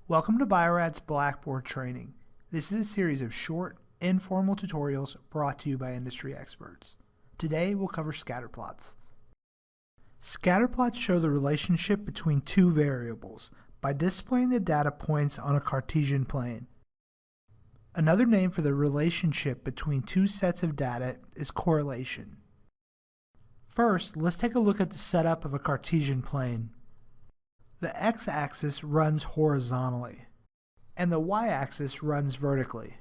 Welcome to BioRad's Blackboard training. This is a series of short, informal tutorials brought to you by industry experts. Today we'll cover scatterplots. Scatterplots show the relationship between two variables by displaying the data points on a Cartesian plane. Another name for the relationship between two sets of data is correlation. First, let's take a look at the setup of a Cartesian plane. The x-axis runs horizontally, and the y-axis runs vertically.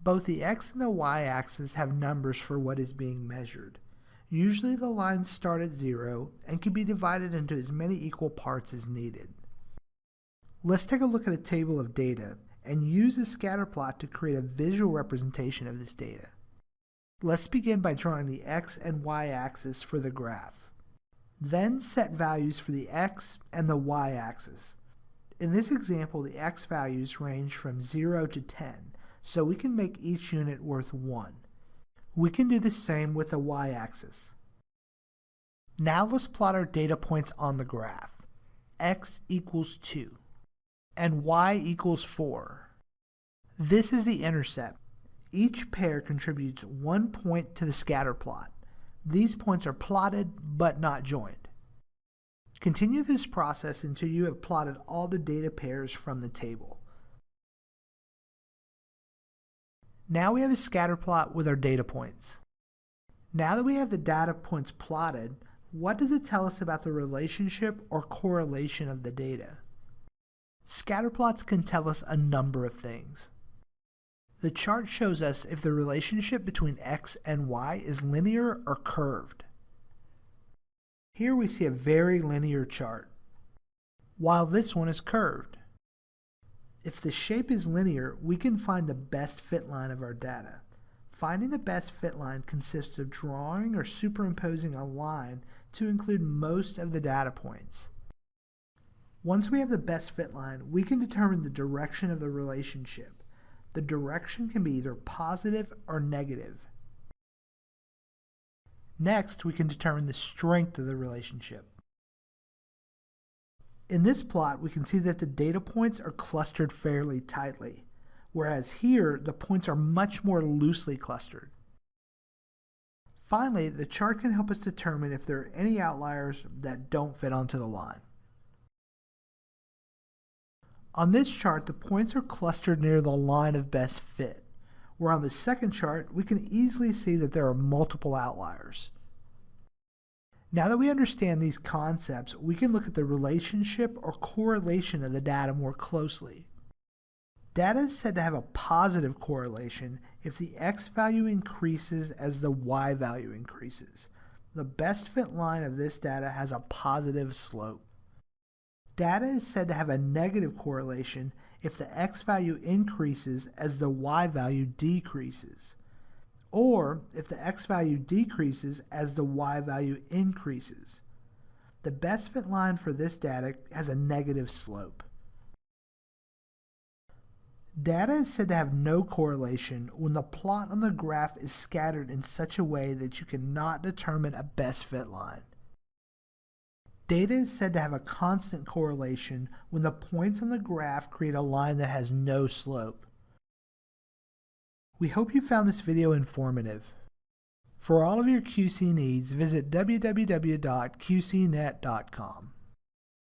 Both the x and the y-axis have numbers for what is being measured. Usually the lines start at 0 and can be divided into as many equal parts as needed. Let's take a look at a table of data and use a scatterplot to create a visual representation of this data. Let's begin by drawing the x and y-axis for the graph. Then set values for the x and the y-axis. In this example, the x values range from 0 to 10, so we can make each unit worth 1. We can do the same with the y-axis. Now let's plot our data points on the graph. X equals 2, and y equals 4. This is the intercept. Each pair contributes 1 point to the scatter plot. These points are plotted but not joined. Continue this process until you have plotted all the data pairs from the table. Now we have a scatter plot with our data points. Now that we have the data points plotted, what does it tell us about the relationship or correlation of the data? Scatter plots can tell us a number of things. The chart shows us if the relationship between x and y is linear or curved. Here we see a very linear chart, while this one is curved. If the shape is linear, we can find the best fit line of our data. Finding the best fit line consists of drawing or superimposing a line to include most of the data points. Once we have the best fit line, we can determine the direction of the relationship. The direction can be either positive or negative. Next, we can determine the strength of the relationship. In this plot, we can see that the data points are clustered fairly tightly, whereas here, the points are much more loosely clustered. Finally, the chart can help us determine if there are any outliers that don't fit onto the line. On this chart, the points are clustered near the line of best fit, where on the second chart, we can easily see that there are multiple outliers. Now that we understand these concepts, we can look at the relationship or correlation of the data more closely. Data is said to have a positive correlation if the x value increases as the y value increases. The best fit line of this data has a positive slope. Data is said to have a negative correlation if the x value increases as the y value decreases, or if the x value decreases as the y value increases. The best fit line for this data has a negative slope. Data is said to have no correlation when the plot on the graph is scattered in such a way that you cannot determine a best fit line. Data is said to have a constant correlation when the points on the graph create a line that has no slope. We hope you found this video informative. For all of your QC needs, visit www.qcnet.com.